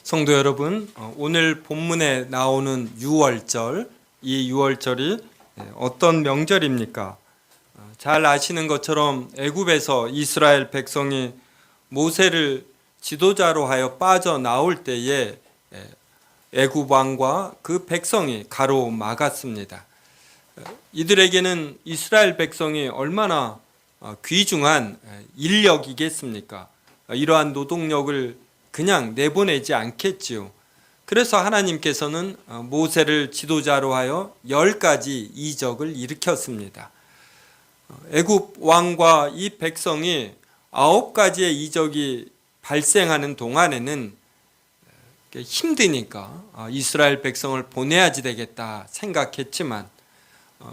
성도 여러분, 오늘 본문에 나오는 유월절, 이 유월절이 어떤 명절입니까? 잘 아시는 것처럼 애굽에서 이스라엘 백성이 모세를 지도자로 하여 빠져나올 때에 애굽 왕과 그 백성이 가로막았습니다. 이들에게는 이스라엘 백성이 얼마나 귀중한 인력이겠습니까? 이러한 노동력을 그냥 내보내지 않겠지요. 그래서 하나님께서는 모세를 지도자로 하여 10가지 이적을 일으켰습니다. 애굽 왕과 이 백성이 9가지의 이적이 발생하는 동안에는 힘드니까 이스라엘 백성을 보내야지 되겠다 생각했지만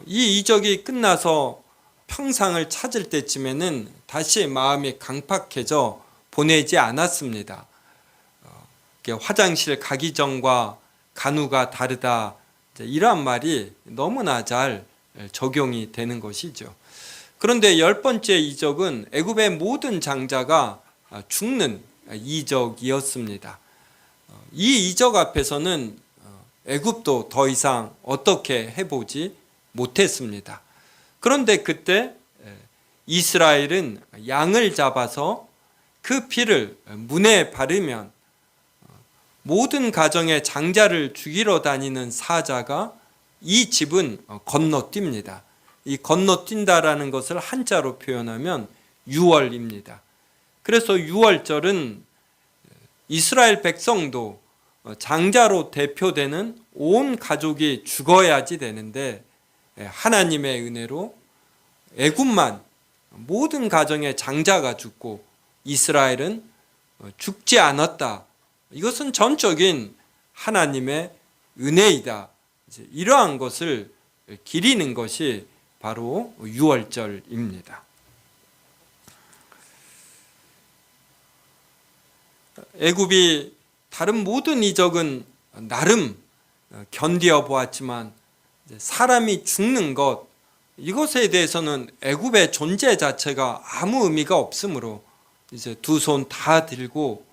이 이적이 끝나서 평상을 찾을 때쯤에는 다시 마음이 강팍해져 보내지 않았습니다. 화장실 가기 전과 간우가 다르다, 이러한 말이 너무나 잘 적용이 되는 것이죠. 그런데 10번째 이적은 애굽의 모든 장자가 죽는 이적이었습니다. 이 이적 앞에서는 애굽도 더 이상 어떻게 해보지 못했습니다. 그런데 그때 이스라엘은 양을 잡아서 그 피를 문에 바르면 모든 가정의 장자를 죽이러 다니는 사자가 이 집은 건너뜁니다. 이 건너뛴다라는 것을 한자로 표현하면 유월입니다. 그래서 유월절은 이스라엘 백성도 장자로 대표되는 온 가족이 죽어야지 되는데 하나님의 은혜로 애굽만 모든 가정의 장자가 죽고 이스라엘은 죽지 않았다. 이것은 전적인 하나님의 은혜이다. 이러한 것을 기리는 것이 바로 유월절입니다. 애굽이 다른 모든 이적은 나름 견디어 보았지만 사람이 죽는 것, 이것에 대해서는 애굽의 존재 자체가 아무 의미가 없으므로 이제 두 손 다 들고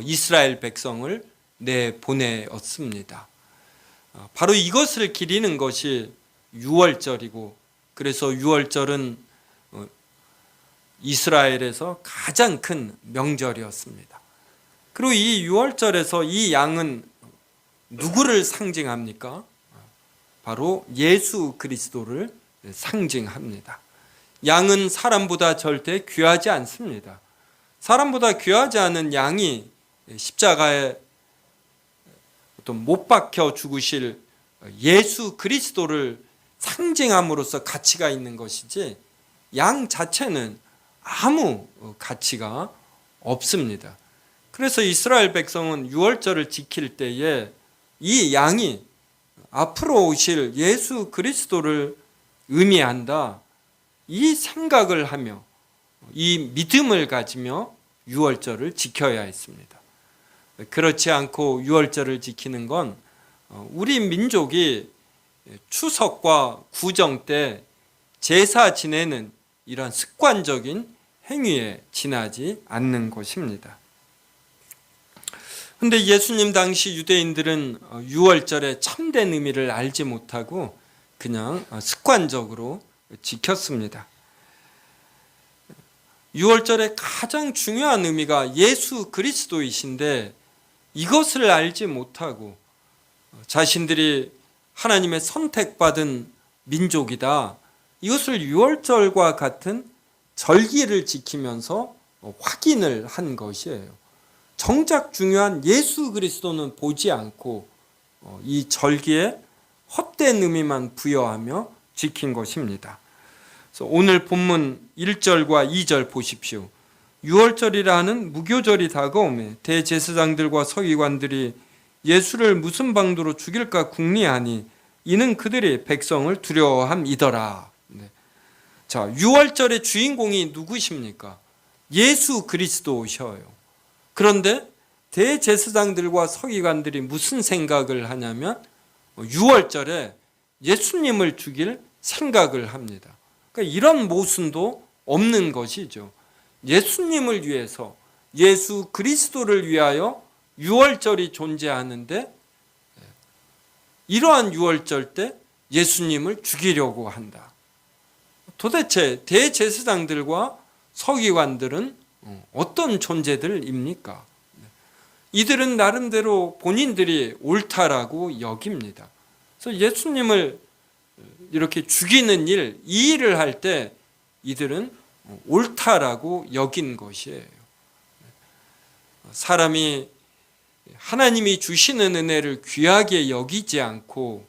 이스라엘 백성을 내보내었습니다. 바로 이것을 기리는 것이 유월절이고, 그래서 유월절은 이스라엘에서 가장 큰 명절이었습니다. 그리고 이 유월절에서 이 양은 누구를 상징합니까? 바로 예수 그리스도를 상징합니다. 양은 사람보다 절대 귀하지 않습니다. 사람보다 귀하지 않은 양이 십자가에 못 박혀 죽으실 예수 그리스도를 상징함으로써 가치가 있는 것이지 양 자체는 아무 가치가 없습니다. 그래서 이스라엘 백성은 유월절을 지킬 때에 이 양이 앞으로 오실 예수 그리스도를 의미한다, 이 생각을 하며 이 믿음을 가지며 유월절을 지켜야 했습니다. 그렇지 않고 유월절을 지키는 건 우리 민족이 추석과 구정 때 제사 지내는 이런 습관적인 행위에 지나지 않는 것입니다. 그런데 예수님 당시 유대인들은 유월절의 참된 의미를 알지 못하고 그냥 습관적으로 지켰습니다. 유월절의 가장 중요한 의미가 예수 그리스도이신데 이것을 알지 못하고 자신들이 하나님의 선택받은 민족이다, 이것을 유월절과 같은 절기를 지키면서 확인을 한 것이에요. 정작 중요한 예수 그리스도는 보지 않고 이 절기에 헛된 의미만 부여하며 지킨 것입니다. 그래서 오늘 본문 1절과 2절 보십시오. 유월절이라 하는 무교절이 다가오매 대제사장들과 서기관들이 예수를 무슨 방도로 죽일까 궁리하니 이는 그들이 백성을 두려워함이더라. 자, 유월절의 주인공이 누구십니까? 예수 그리스도셔요. 그런데 대제사장들과 서기관들이 무슨 생각을 하냐면 유월절에 예수님을 죽일 생각을 합니다. 그러니까 이런 모순도 없는 것이죠. 예수님을 위해서, 예수 그리스도를 위하여 유월절이 존재하는데 이러한 유월절 때 예수님을 죽이려고 한다. 도대체 대제사장들과 서기관들은 어떤 존재들입니까? 이들은 나름대로 본인들이 옳다라고 여깁니다. 그래서 예수님을 이렇게 죽이는 일, 이 일을 할 때 이들은 옳다라고 여긴 것이에요. 사람이 하나님이 주시는 은혜를 귀하게 여기지 않고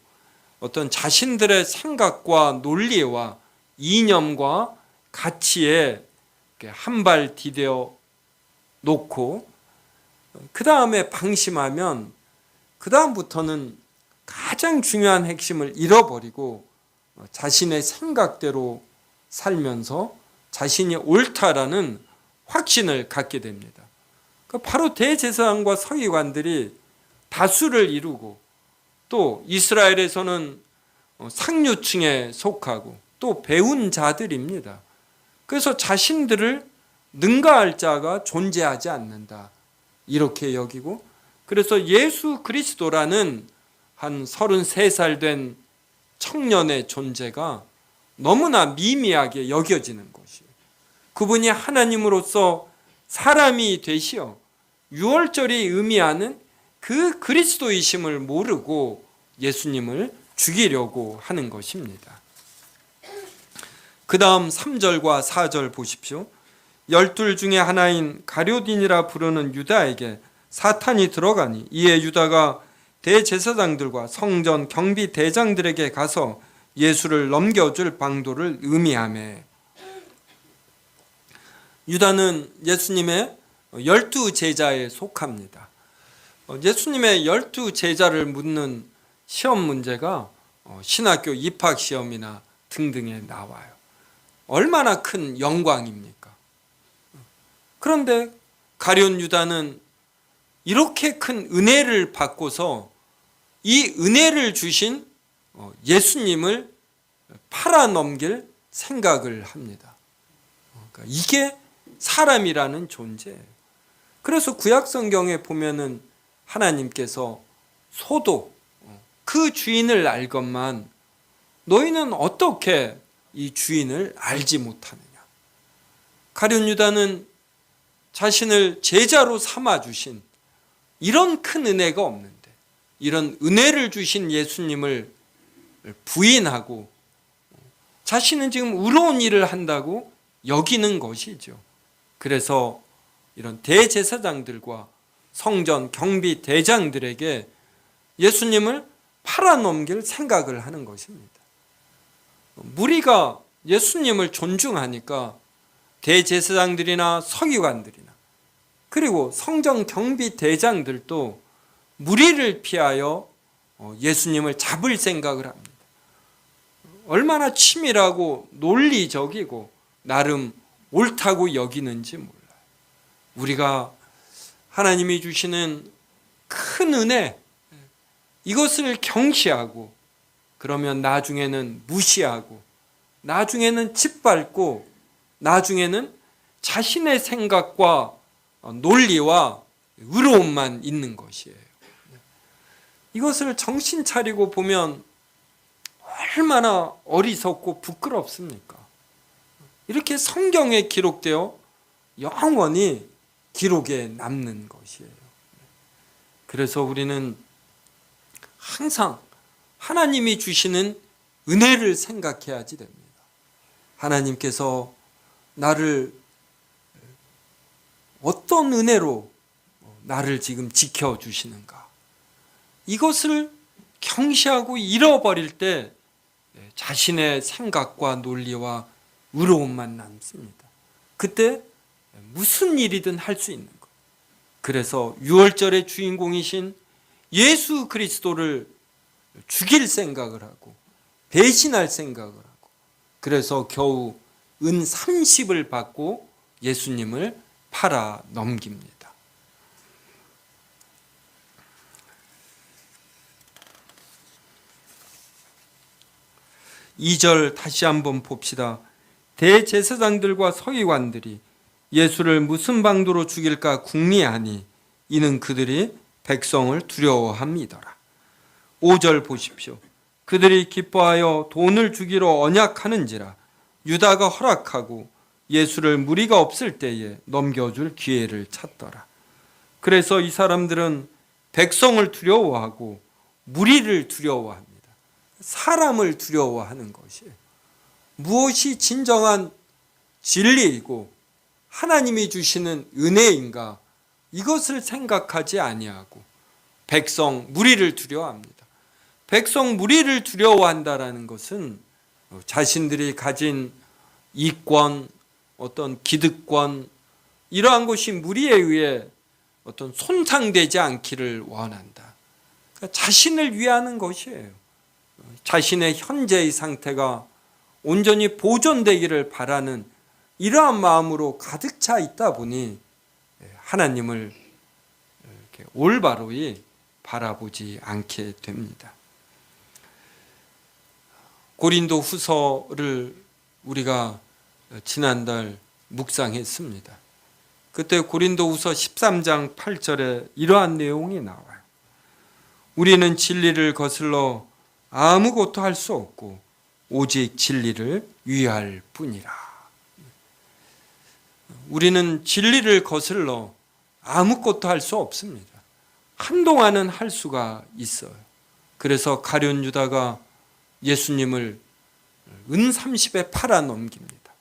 어떤 자신들의 생각과 논리와 이념과 가치에 한 발 디뎌 놓고 그 다음에 방심하면 그 다음부터는 가장 중요한 핵심을 잃어버리고 자신의 생각대로 살면서 자신이 옳다라는 확신을 갖게 됩니다. 바로 대제사장과 서기관들이 다수를 이루고 또 이스라엘에서는 상류층에 속하고 또 배운 자들입니다. 그래서 자신들을 능가할 자가 존재하지 않는다 이렇게 여기고, 그래서 예수 그리스도라는 한 33살 된 청년의 존재가 너무나 미미하게 여겨지는 것이에요. 그분이 하나님으로서 사람이 되시어 유월절이 의미하는 그 그리스도이심을 모르고 예수님을 죽이려고 하는 것입니다. 그 다음 3절과 4절 보십시오. 12 중에 하나인 가룟딘이라 부르는 유다에게 사탄이 들어가니 이에 유다가 대제사장들과 성전 경비 대장들에게 가서 예수를 넘겨줄 방도를 의미하며, 유다는 예수님의 12 제자에 속합니다. 예수님의 12 제자를 묻는 시험 문제가 신학교 입학 시험이나 등등에 나와요. 얼마나 큰 영광입니까? 그런데 가룟 유다는 이렇게 큰 은혜를 받고서 이 은혜를 주신 예수님을 팔아넘길 생각을 합니다. 그러니까 이게 사람이라는 존재예요. 그래서 구약 성경에 보면은 하나님께서 소도 그 주인을 알건만 너희는 어떻게 이 주인을 알지 못하느냐. 가룟 유다는 자신을 제자로 삼아주신 이런 큰 은혜가 없는데 이런 은혜를 주신 예수님을 부인하고 자신은 지금 의로운 일을 한다고 여기는 것이죠. 그래서 이런 대제사장들과 성전 경비 대장들에게 예수님을 팔아넘길 생각을 하는 것입니다. 무리가 예수님을 존중하니까 대제사장들이나 서기관들이나 그리고 성전 경비 대장들도 무리를 피하여 예수님을 잡을 생각을 합니다. 얼마나 치밀하고 논리적이고 나름 옳다고 여기는지 몰라요. 우리가 하나님이 주시는 큰 은혜, 이것을 경시하고 그러면 나중에는 무시하고 나중에는 짓밟고 나중에는 자신의 생각과 논리와 의로움만 있는 것이에요. 이것을 정신 차리고 보면 얼마나 어리석고 부끄럽습니까? 이렇게 성경에 기록되어 영원히 기록에 남는 것이에요. 그래서 우리는 항상 하나님이 주시는 은혜를 생각해야지 됩니다. 하나님께서 나를 어떤 은혜로 나를 지금 지켜주시는가, 이것을 경시하고 잃어버릴 때 자신의 생각과 논리와 의로움만 남습니다. 그때 무슨 일이든 할 수 있는 거예요. 그래서 유월절의 주인공이신 예수 그리스도를 죽일 생각을 하고 배신할 생각을 하고 그래서 겨우 은 30을 받고 예수님을 팔아 넘깁니다. 2절 다시 한번 봅시다. 대제사장들과 서기관들이 예수를 무슨 방도로 죽일까 궁리하니 이는 그들이 백성을 두려워합니다라. 5절 보십시오. 그들이 기뻐하여 돈을 주기로 언약하는지라 유다가 허락하고 예수를 무리가 없을 때에 넘겨줄 기회를 찾더라. 그래서 이 사람들은 백성을 두려워하고 무리를 두려워합니다. 사람을 두려워하는 것이에요. 무엇이 진정한 진리이고 하나님이 주시는 은혜인가, 이것을 생각하지 아니하고 백성 무리를 두려워합니다. 백성 무리를 두려워한다라는 것은 자신들이 가진 이권, 어떤 기득권, 이러한 것이 무리에 의해 어떤 손상되지 않기를 원한다. 그러니까 자신을 위하는 것이에요. 자신의 현재의 상태가 온전히 보존되기를 바라는 이러한 마음으로 가득 차 있다 보니 하나님을 이렇게 올바로이 바라보지 않게 됩니다. 고린도 후서를 우리가 지난달 묵상했습니다. 그때 고린도 후서 13장 8절에 이러한 내용이 나와요. 우리는 진리를 거슬러 아무것도 할 수 없고 오직 진리를 위할 뿐이라. 우리는 진리를 거슬러 아무것도 할 수 없습니다. 한동안은 할 수가 있어요. 그래서 가룟 유다가 예수님을 은 30에 팔아 넘깁니다.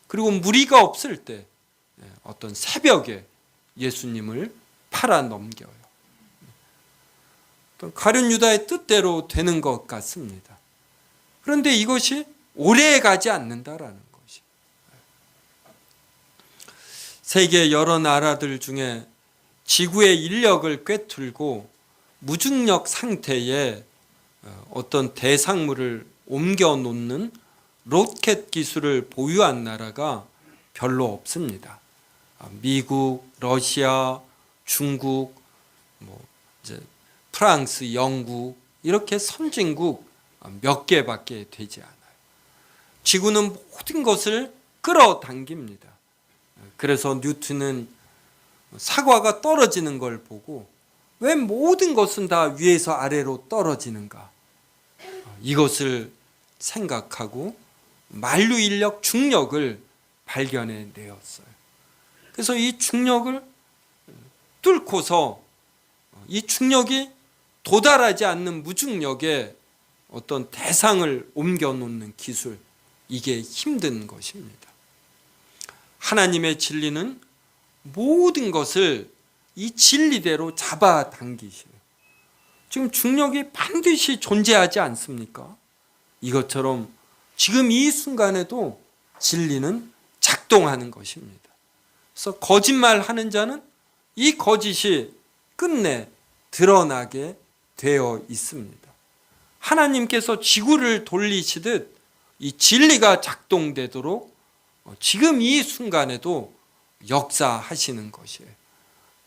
그리고 무리가 없을 때 어떤 새벽에 예수님을 팔아 넘겨요. 가룟 유다의 뜻대로 되는 것 같습니다. 그런데 이것이 오래 가지 않는다라는 것이. 세계 여러 나라들 중에 지구의 인력을 꿰뚫고 무중력 상태에 어떤 대상물을 옮겨 놓는 로켓 기술을 보유한 나라가 별로 없습니다. 미국, 러시아, 중국, 이제 프랑스, 영국, 이렇게 선진국 몇 개밖에 되지 않아요. 지구는 모든 것을 끌어당깁니다. 그래서 뉴턴은 사과가 떨어지는 걸 보고 왜 모든 것은 다 위에서 아래로 떨어지는가, 이것을 생각하고 만류인력 중력을 발견해 내었어요. 그래서 이 중력을 뚫고서 이 중력이 도달하지 않는 무중력에 어떤 대상을 옮겨 놓는 기술, 이게 힘든 것입니다. 하나님의 진리는 모든 것을 이 진리대로 잡아당기셔요. 지금 중력이 반드시 존재하지 않습니까? 이것처럼 지금 이 순간에도 진리는 작동하는 것입니다. 그래서 거짓말하는 자는 이 거짓이 끝내 드러나게 되어 있습니다. 하나님께서 지구를 돌리시듯 이 진리가 작동되도록 지금 이 순간에도 역사하시는 것이에요.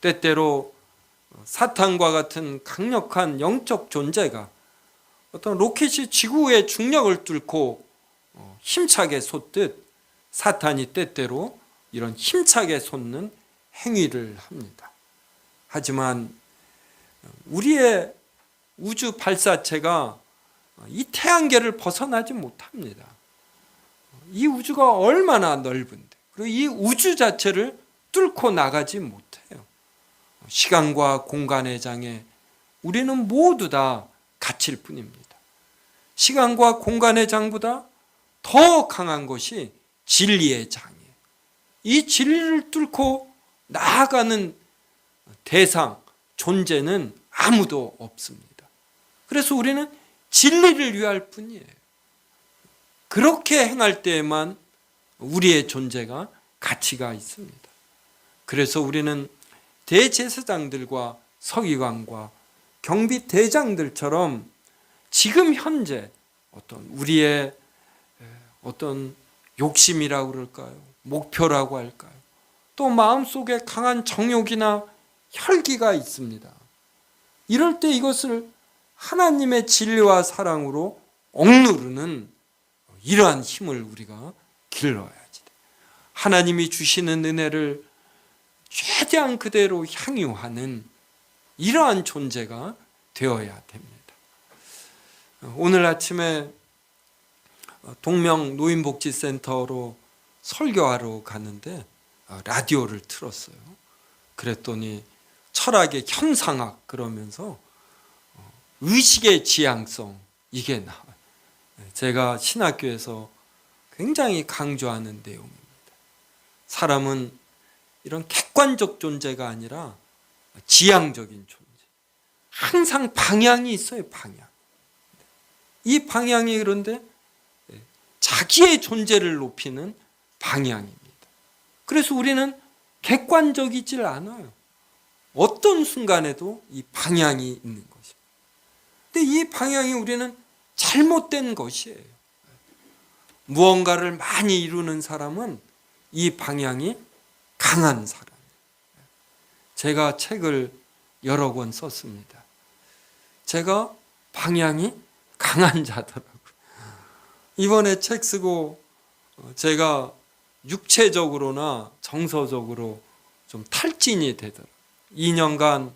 때때로 사탄과 같은 강력한 영적 존재가 어떤 로켓이 지구의 중력을 뚫고 힘차게 솟듯 사탄이 때때로 이런 힘차게 솟는 행위를 합니다. 하지만 우리의 우주 발사체가 이 태양계를 벗어나지 못합니다. 이 우주가 얼마나 넓은데, 그리고 이 우주 자체를 뚫고 나가지 못해요. 시간과 공간의 장에 우리는 모두 다 갇힐 뿐입니다. 시간과 공간의 장보다 더 강한 것이 진리의 장이에요. 이 진리를 뚫고 나아가는 대상, 존재는 아무도 없습니다. 그래서 우리는 진리를 위할 뿐이에요. 그렇게 행할 때에만 우리의 존재가 가치가 있습니다. 그래서 우리는 대제사장들과 서기관과 경비대장들처럼 지금 현재 어떤 우리의 어떤 욕심이라고 그럴까요? 목표라고 할까요? 또 마음속에 강한 정욕이나 혈기가 있습니다. 이럴 때 이것을 하나님의 진리와 사랑으로 억누르는 이러한 힘을 우리가 길러야지. 하나님이 주시는 은혜를 최대한 그대로 향유하는 이러한 존재가 되어야 됩니다. 오늘 아침에 동명노인복지센터로 설교하러 가는데 라디오를 틀었어요. 그랬더니 철학의 현상학 그러면서 의식의 지향성 이게 나와요. 제가 신학교에서 굉장히 강조하는 내용입니다. 사람은 이런 객관적 존재가 아니라 지향적인 존재. 항상 방향이 있어요, 방향. 이 방향이 그런데 자기의 존재를 높이는 방향입니다. 그래서 우리는 객관적이질 않아요. 어떤 순간에도 이 방향이 있는 것입니다. 근데 이 방향이 우리는 잘못된 것이에요. 무언가를 많이 이루는 사람은 이 방향이 강한 사람이에요. 제가 책을 여러 권 썼습니다. 제가 방향이 강한 자더라고요. 이번에 책 쓰고 제가 육체적으로나 정서적으로 좀 탈진이 되더라고요. 2년간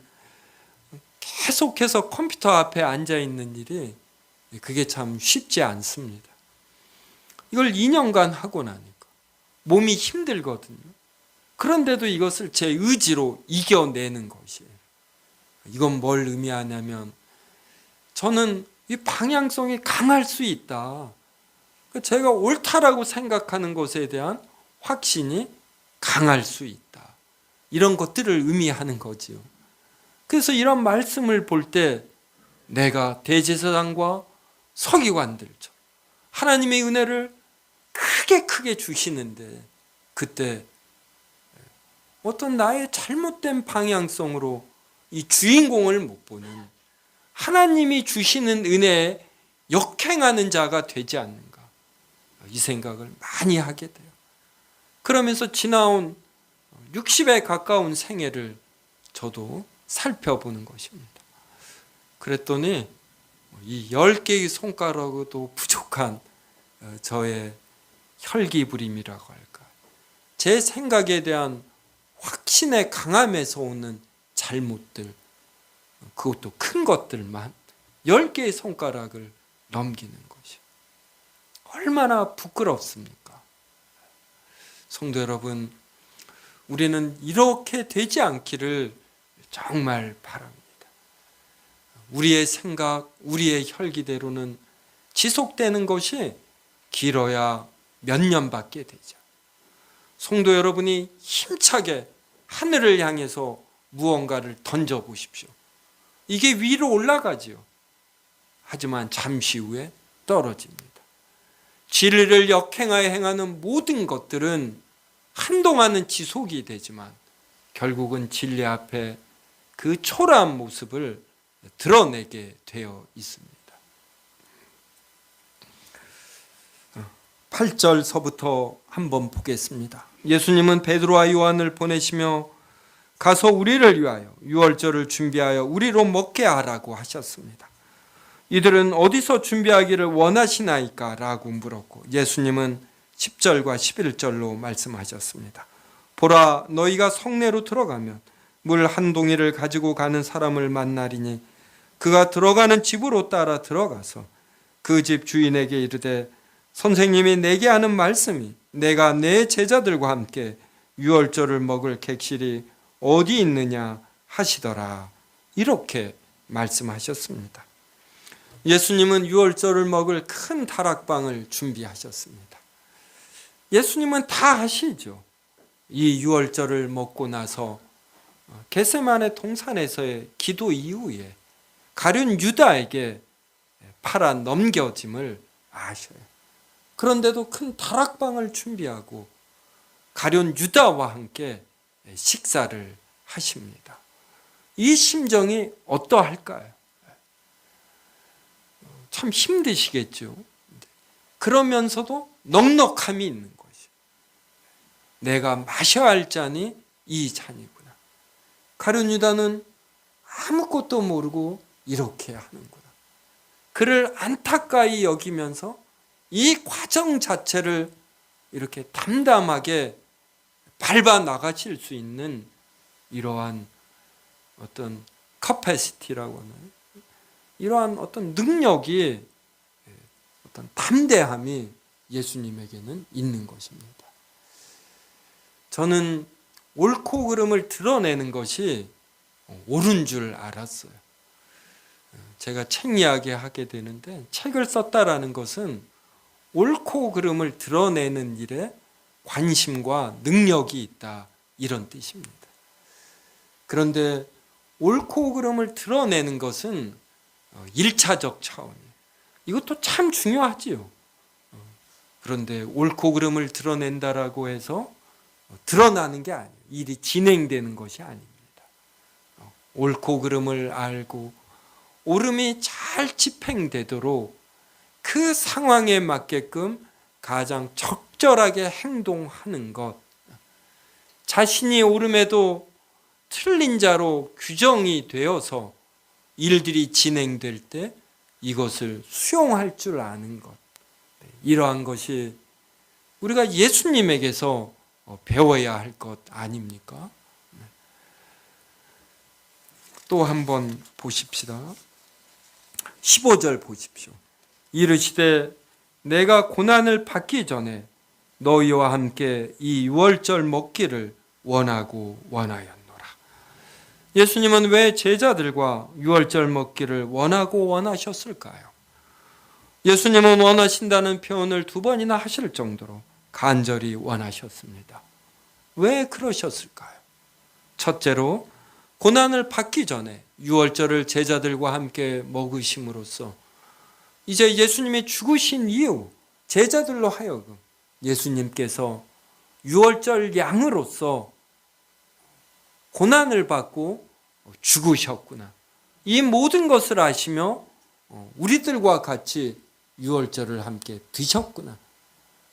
계속해서 컴퓨터 앞에 앉아 있는 일이 그게 참 쉽지 않습니다. 이걸 2년간 하고 나니까 몸이 힘들거든요. 그런데도 이것을 제 의지로 이겨내는 것이에요. 이건 뭘 의미하냐면 저는 이 방향성이 강할 수 있다. 제가 옳다라고 생각하는 것에 대한 확신이 강할 수 있다. 이런 것들을 의미하는 거지요. 그래서 이런 말씀을 볼 때 내가 대제사장과 서기관들처럼 하나님의 은혜를 크게 주시는데 그때 어떤 나의 잘못된 방향성으로 이 주인공을 못 보는 하나님이 주시는 은혜에 역행하는 자가 되지 않는가 이 생각을 많이 하게 돼요. 그러면서 지나온 60에 가까운 생애를 저도 살펴보는 것입니다. 그랬더니 이 10개의 손가락으로도 부족한 저의 혈기부림이라고 할까, 제 생각에 대한 확신의 강함에서 오는 잘못들, 그것도 큰 것들만 10개의 손가락을 넘기는 것이 얼마나 부끄럽습니까? 성도 여러분, 우리는 이렇게 되지 않기를 정말 바랍니다. 우리의 생각, 우리의 혈기대로는 지속되는 것이 길어야 몇 년밖에 되죠. 성도 여러분이 힘차게 하늘을 향해서 무언가를 던져보십시오. 이게 위로 올라가지요. 하지만 잠시 후에 떨어집니다. 진리를 역행하여 행하는 모든 것들은 한동안은 지속이 되지만 결국은 진리 앞에 그 초라한 모습을 드러내게 되어 있습니다. 8절서부터 한번 보겠습니다. 예수님은 베드로와 요한을 보내시며 가서 우리를 위하여 유월절을 준비하여 우리로 먹게 하라고 하셨습니다. 이들은 어디서 준비하기를 원하시나이까? 라고 물었고 예수님은 10절과 11절로 말씀하셨습니다. 보라, 너희가 성내로 들어가면 물 한 동이를 가지고 가는 사람을 만나리니 그가 들어가는 집으로 따라 들어가서 그 집 주인에게 이르되 선생님이 내게 하는 말씀이 내가 내 제자들과 함께 유월절을 먹을 객실이 어디 있느냐 하시더라. 이렇게 말씀하셨습니다. 예수님은 유월절을 먹을 큰 다락방을 준비하셨습니다. 예수님은 다 아시죠. 이 유월절을 먹고 나서 겟세마네 동산에서의 기도 이후에 가룟 유다에게 팔아 넘겨짐을 아셔요. 그런데도 큰 다락방을 준비하고 가룟 유다와 함께 식사를 하십니다. 이 심정이 어떠할까요? 참 힘드시겠죠. 그러면서도 넉넉함이 있는 것이죠. 내가 마셔야 할 잔이 이 잔이구나. 가룟 유다는 아무것도 모르고 이렇게 하는구나. 그를 안타까이 여기면서 이 과정 자체를 이렇게 담담하게 밟아 나가실 수 있는 이러한 어떤 카패시티라고 하는 이러한 어떤 능력이, 어떤 담대함이 예수님에게는 있는 것입니다. 저는 옳고 그름을 드러내는 것이 옳은 줄 알았어요. 제가 책 이야기 하게 되는데, 책을 썼다라는 것은 옳고 그름을 드러내는 일에 관심과 능력이 있다, 이런 뜻입니다. 그런데 옳고 그름을 드러내는 것은 1차적 차원이에요. 이것도 참 중요하지요. 그런데 옳고 그름을 드러낸다라고 해서 드러나는 게 아니에요. 일이 진행되는 것이 아닙니다. 옳고 그름을 알고 옳음이 잘 집행되도록 그 상황에 맞게끔 가장 적절하게 행동하는 것, 자신이 옳음에도 틀린 자로 규정이 되어서 일들이 진행될 때 이것을 수용할 줄 아는 것, 이러한 것이 우리가 예수님에게서 배워야 할 것 아닙니까? 또 한번 보십시다. 15절 보십시오. 이르시되 내가 고난을 받기 전에 너희와 함께 이 유월절 먹기를 원하고 원하였노라. 예수님은 왜 제자들과 유월절 먹기를 원하고 원하셨을까요? 예수님은 원하신다는 표현을 2번이나 하실 정도로 간절히 원하셨습니다. 왜 그러셨을까요? 첫째로, 고난을 받기 전에 유월절을 제자들과 함께 먹으심으로써 이제 예수님이 죽으신 이후 제자들로 하여금 예수님께서 유월절 양으로서 고난을 받고 죽으셨구나, 이 모든 것을 아시며 우리들과 같이 유월절을 함께 드셨구나,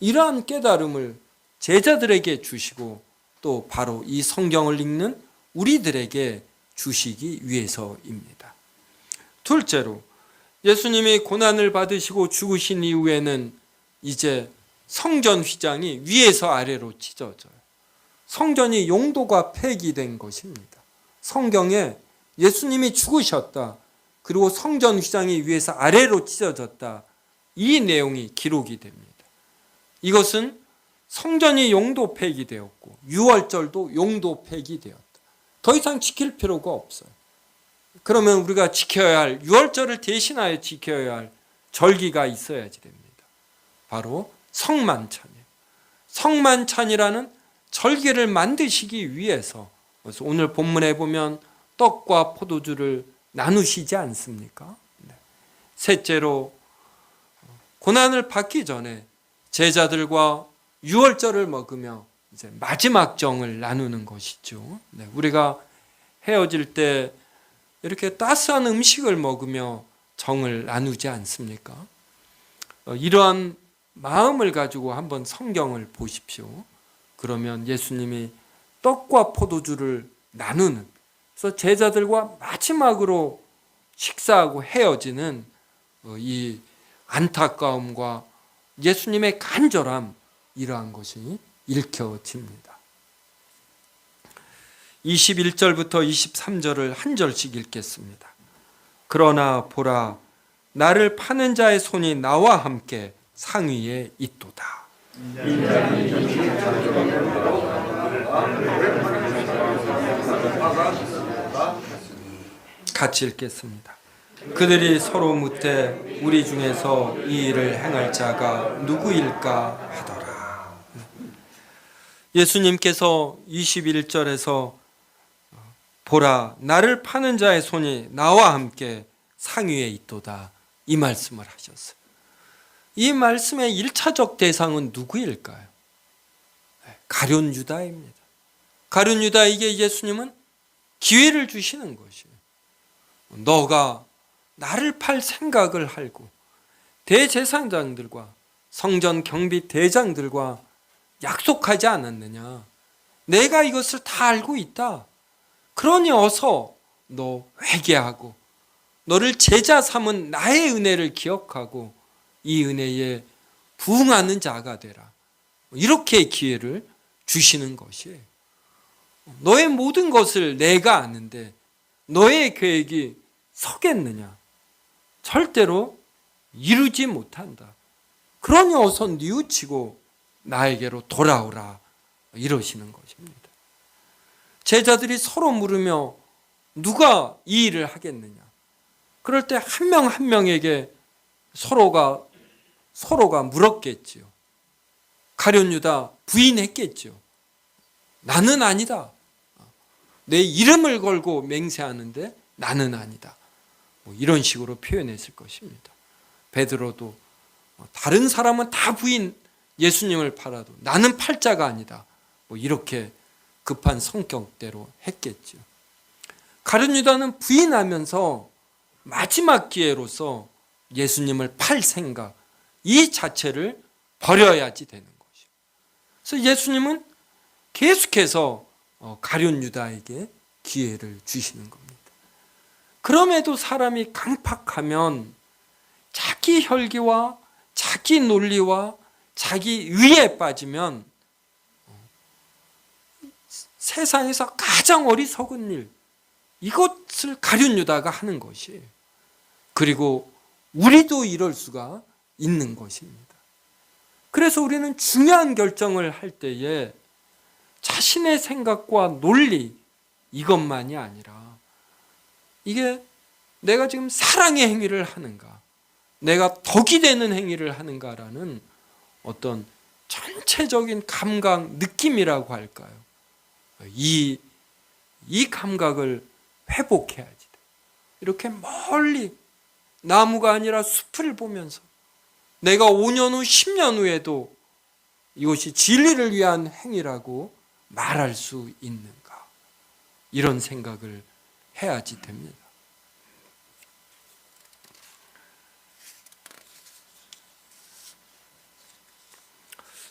이러한 깨달음을 제자들에게 주시고 또 바로 이 성경을 읽는 우리들에게 주시기 위해서입니다. 둘째로, 예수님이 고난을 받으시고 죽으신 이후에는 이제 성전 휘장이 위에서 아래로 찢어져요. 성전이 용도가 폐기된 것입니다. 성경에 예수님이 죽으셨다, 그리고 성전 휘장이 위에서 아래로 찢어졌다, 이 내용이 기록이 됩니다. 이것은 성전이 용도 폐기되었고 유월절도 용도 폐기되었다. 더 이상 지킬 필요가 없어요. 그러면 우리가 지켜야 할, 유월절을 대신하여 지켜야 할 절기가 있어야지 됩니다. 바로 성만찬이에요. 성만찬이라는 절기를 만드시기 위해서, 그래서 오늘 본문에 보면 떡과 포도주를 나누시지 않습니까? 셋째로, 고난을 받기 전에 제자들과 유월절을 먹으며 이제 마지막 정을 나누는 것이죠. 우리가 헤어질 때 이렇게 따스한 음식을 먹으며 정을 나누지 않습니까? 이러한 마음을 가지고 한번 성경을 보십시오. 그러면 예수님이 떡과 포도주를 나누는, 그래서 제자들과 마지막으로 식사하고 헤어지는 이 안타까움과 예수님의 간절함, 이러한 것이 읽혀집니다. 21절부터 23절을 한 절씩 읽겠습니다. 그러나 보라, 나를 파는 자의 손이 나와 함께 상위에 있도다. 같이 읽겠습니다. 그들이 서로 묻되 우리 중에서 이 일을 행할 자가 누구일까 하더라. 예수님께서 21절에서 보라, 나를 파는 자의 손이 나와 함께 상위에 있도다, 이 말씀을 하셨어요. 이 말씀의 1차적 대상은 누구일까요? 가룟 유다입니다. 가룟 유다에게 예수님은 기회를 주시는 것이에요. 너가 나를 팔 생각을 하고 대제사장들과 성전 경비 대장들과 약속하지 않았느냐? 내가 이것을 다 알고 있다. 그러니 어서 너 회개하고 너를 제자 삼은 나의 은혜를 기억하고 이 은혜에 부응하는 자가 되라. 이렇게 기회를 주시는 것이에요. 너의 모든 것을 내가 아는데 너의 계획이 서겠느냐? 절대로 이루지 못한다. 그러니 어서 뉘우치고 나에게로 돌아오라 이러시는 것입니다. 제자들이 서로 물으며 누가 이 일을 하겠느냐? 그럴 때 한 명 한 명에게 서로가 물었겠지요. 가룟 유다 부인했겠죠. 나는 아니다. 내 이름을 걸고 맹세하는데 나는 아니다. 이런 식으로 표현했을 것입니다. 베드로도 다른 사람은 다 부인 예수님을 팔아도 나는 팔자가 아니다. 이렇게 급한 성격대로 했겠죠. 가룟 유다는 부인하면서 마지막 기회로서 예수님을 팔 생각 이 자체를 버려야지 되는 것이죠. 그래서 예수님은 계속해서 가룟 유다에게 기회를 주시는 겁니다. 그럼에도 사람이 강팍하면 자기 혈기와 자기 논리와 자기 의에 빠지면 세상에서 가장 어리석은 일, 이것을 가룟 유다가 하는 것이에요. 그리고 우리도 이럴 수가 있는 것입니다. 그래서 우리는 중요한 결정을 할 때에 자신의 생각과 논리 이것만이 아니라 이게 내가 지금 사랑의 행위를 하는가, 내가 덕이 되는 행위를 하는가라는 어떤 전체적인 감각, 느낌이라고 할까요? 이 감각을 회복해야지 돼. 이렇게 멀리 나무가 아니라 숲을 보면서 내가 5년 후, 10년 후에도 이것이 진리를 위한 행위라고 말할 수 있는가? 이런 생각을 해야지 됩니다.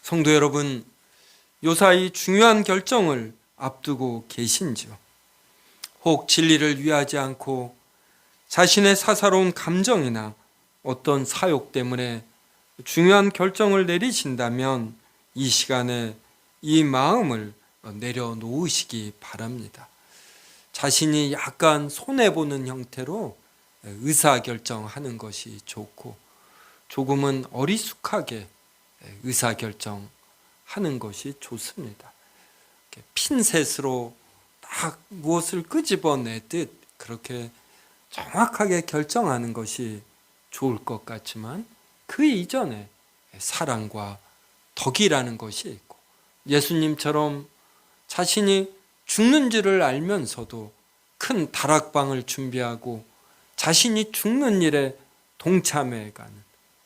성도 여러분, 요사이 중요한 결정을 앞두고 계신지요? 혹 진리를 위하지 않고 자신의 사사로운 감정이나 어떤 사욕 때문에 중요한 결정을 내리신다면 이 시간에 이 마음을 내려놓으시기 바랍니다. 자신이 약간 손해보는 형태로 의사결정하는 것이 좋고 조금은 어리숙하게 의사결정하는 것이 좋습니다. 핀셋으로 딱 무엇을 끄집어내듯 그렇게 정확하게 결정하는 것이 좋을 것 같지만 그 이전에 사랑과 덕이라는 것이 있고 예수님처럼 자신이 죽는 줄을 알면서도 큰 다락방을 준비하고 자신이 죽는 일에 동참해가는,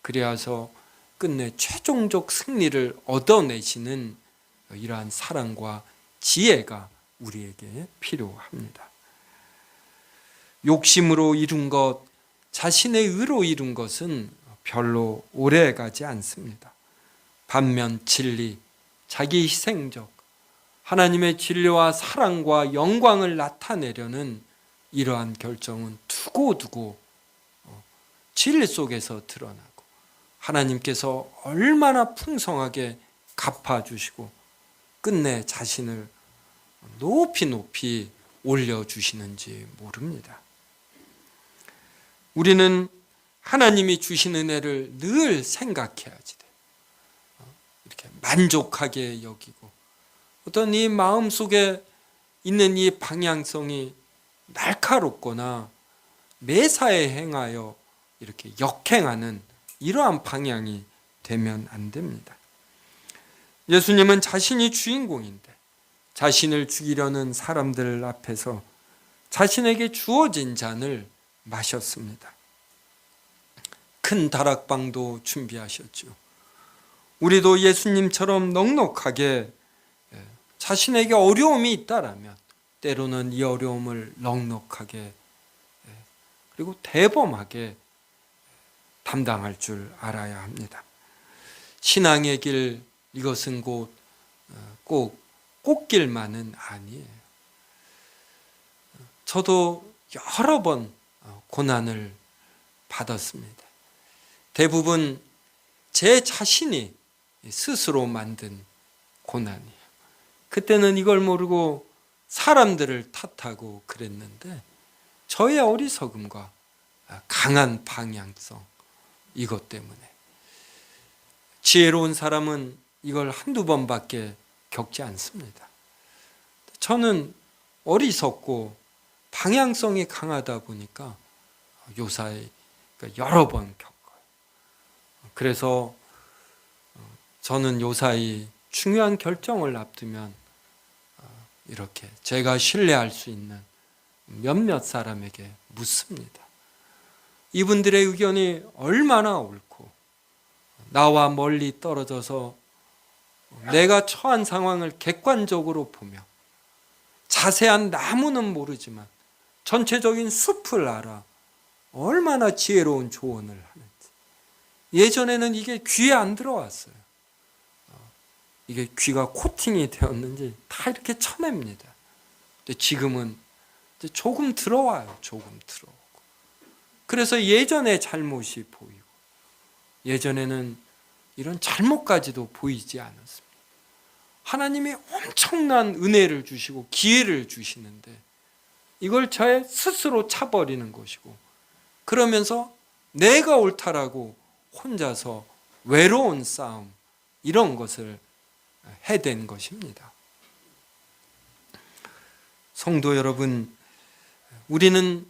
그리하서 끝내 최종적 승리를 얻어내시는 이러한 사랑과 지혜가 우리에게 필요합니다. 욕심으로 이룬 것, 자신의 의로 이룬 것은 별로 오래가지 않습니다. 반면 진리, 자기 희생적, 하나님의 진리와 사랑과 영광을 나타내려는 이러한 결정은 두고두고 진리 속에서 드러나고 하나님께서 얼마나 풍성하게 갚아주시고 끝내 자신을 높이 올려주시는지 모릅니다. 우리는 하나님이 주신 은혜를 늘 생각해야지 돼. 이렇게 만족하게 여기고 어떤 이 마음속에 있는 이 방향성이 날카롭거나 매사에 행하여 이렇게 역행하는 이러한 방향이 되면 안 됩니다. 예수님은 자신이 주인공인데 자신을 죽이려는 사람들 앞에서 자신에게 주어진 잔을 마셨습니다. 큰 다락방도 준비하셨죠. 우리도 예수님처럼 넉넉하게 자신에게 어려움이 있다라면 때로는 이 어려움을 넉넉하게 그리고 대범하게 담당할 줄 알아야 합니다. 신앙의 길, 이것은 꼭 꽃길만은 아니에요. 저도 여러 번 고난을 받았습니다. 대부분 제 자신이 스스로 만든 고난이에요. 그때는 이걸 모르고 사람들을 탓하고 그랬는데 저의 어리석음과 강한 방향성, 이것 때문에. 지혜로운 사람은 이걸 한두 번밖에 겪지 않습니다. 저는 어리석고 방향성이 강하다 보니까 요사이 여러 번 겪어요. 그래서 저는 요사이 중요한 결정을 앞두면 이렇게 제가 신뢰할 수 있는 몇몇 사람에게 묻습니다. 이분들의 의견이 얼마나 옳고 나와 멀리 떨어져서 내가 처한 상황을 객관적으로 보며 자세한 나무는 모르지만 전체적인 숲을 알아 얼마나 지혜로운 조언을 하는지. 예전에는 이게 귀에 안 들어왔어요. 이게 귀가 코팅이 되었는지 다 이렇게 쳐냅니다. 근데 지금은 조금 들어와요. 조금 들어오고. 그래서 예전에 잘못이 보이고 예전에는 이런 잘못까지도 보이지 않았습니다. 하나님이 엄청난 은혜를 주시고 기회를 주시는데 이걸 저의 스스로 차버리는 것이고 그러면서 내가 옳다라고 혼자서 외로운 싸움, 이런 것을 해댄 것입니다. 성도 여러분, 우리는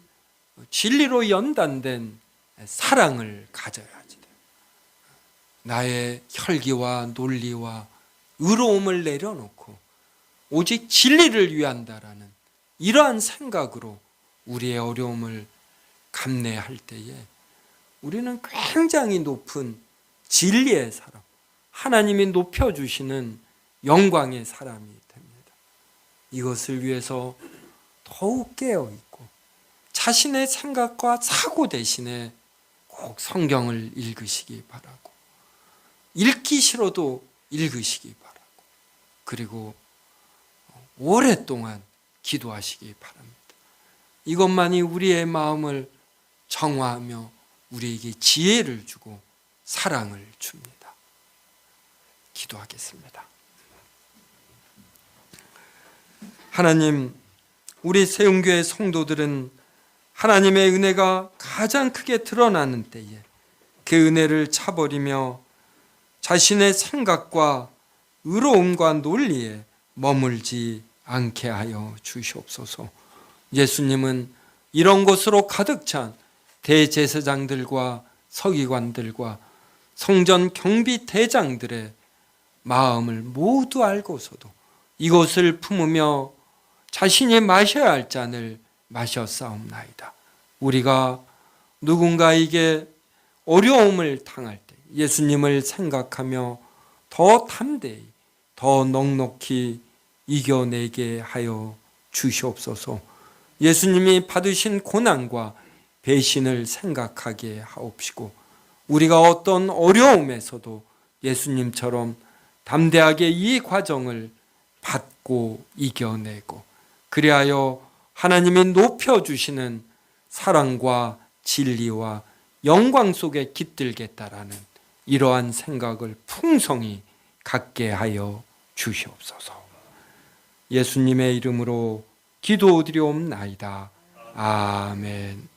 진리로 연단된 사랑을 가져야 하지. 나의 혈기와 논리와 의로움을 내려놓고 오직 진리를 위한다라는 이러한 생각으로 우리의 어려움을 감내할 때에 우리는 굉장히 높은 진리의 사람, 하나님이 높여주시는 영광의 사람이 됩니다. 이것을 위해서 더욱 깨어있고 자신의 생각과 사고 대신에 꼭 성경을 읽으시기 바라고, 읽기 싫어도 읽으시기 바라고, 그리고 오랫동안 기도하시기 바랍니다. 이것만이 우리의 마음을 정화하며 우리에게 지혜를 주고 사랑을 줍니다. 기도하겠습니다. 하나님, 우리 세움교회 성도들은 하나님의 은혜가 가장 크게 드러나는 때에 그 은혜를 차버리며 자신의 생각과 의로움과 논리에 머물지 않게 하여 주시옵소서. 예수님은 이런 것으로 가득 찬 대제사장들과 서기관들과 성전 경비 대장들의 마음을 모두 알고서도 이것을 품으며 자신이 마셔야 할 잔을 마셨사옵나이다. 우리가 누군가에게 어려움을 당할 때 예수님을 생각하며 더 담대히, 더 넉넉히 이겨내게 하여 주시옵소서. 예수님이 받으신 고난과 배신을 생각하게 하옵시고 우리가 어떤 어려움에서도 예수님처럼 담대하게 이 과정을 받고 이겨내고 그리하여 하나님이 높여주시는 사랑과 진리와 영광 속에 깃들겠다라는 이러한 생각을 풍성히 갖게 하여 주시옵소서. 예수님의 이름으로 기도드리옵나이다. 아멘.